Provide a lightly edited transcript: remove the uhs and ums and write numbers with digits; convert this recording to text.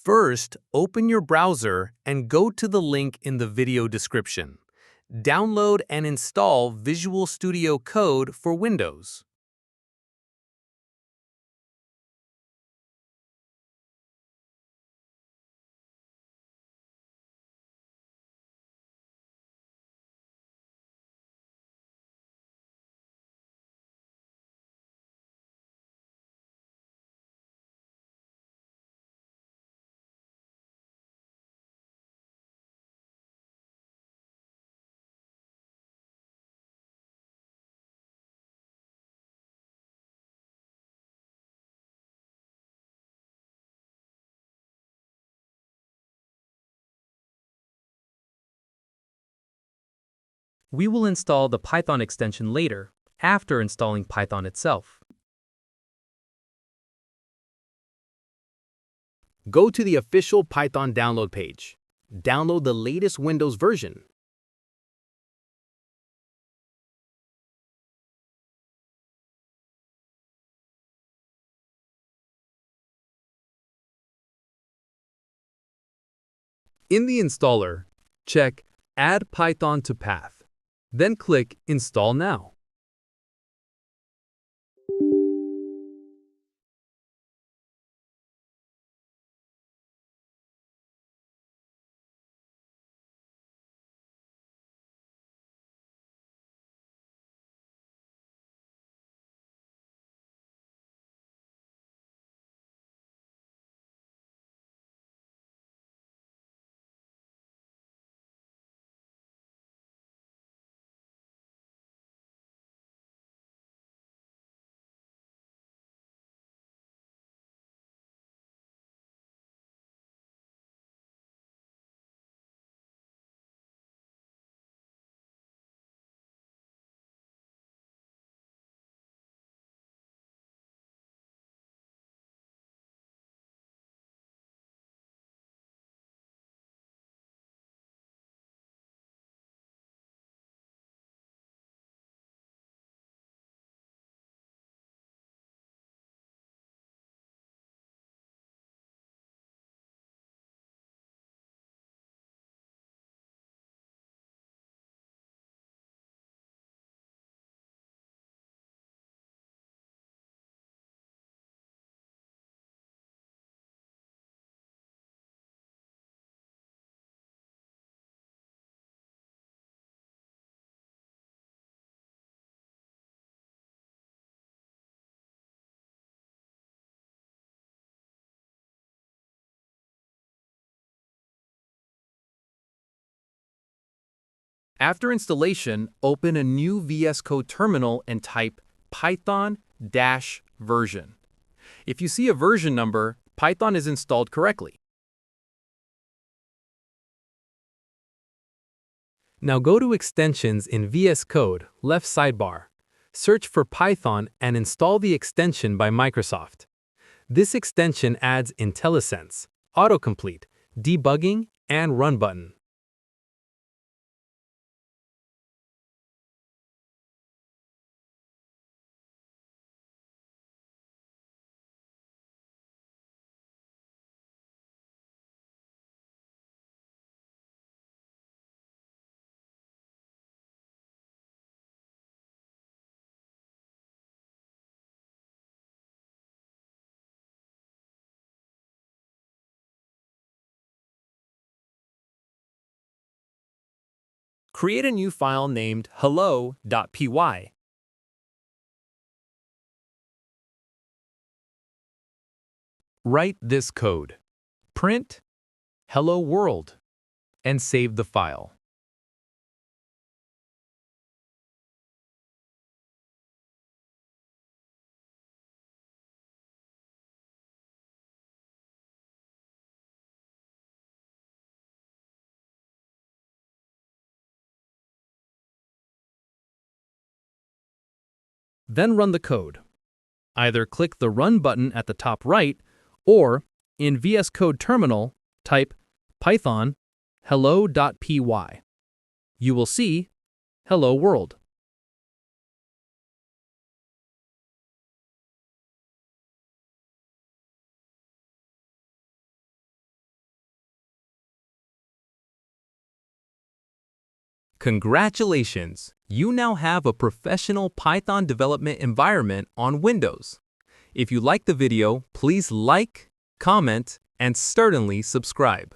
First, open your browser and go to the link in the video description. Download and install Visual Studio Code for Windows. We will install the Python extension later, after installing Python itself. Go to the official Python download page. Download the latest Windows version. In the installer, check Add Python to Path. Then click Install Now. After installation, open a new VS Code terminal and type python-version. If you see a version number, Python is installed correctly. Now go to Extensions in VS Code, left sidebar. Search for Python and install the extension by Microsoft. This extension adds IntelliSense, autocomplete, debugging, and run button. Create a new file named hello.py. Write this code: print hello world, and save the file. Then run the code. Either click the Run button at the top right, or in VS Code Terminal, type Python hello.py. You will see Hello World. Congratulations! You now have a professional Python development environment on Windows. If you liked the video, please like, comment, and certainly subscribe.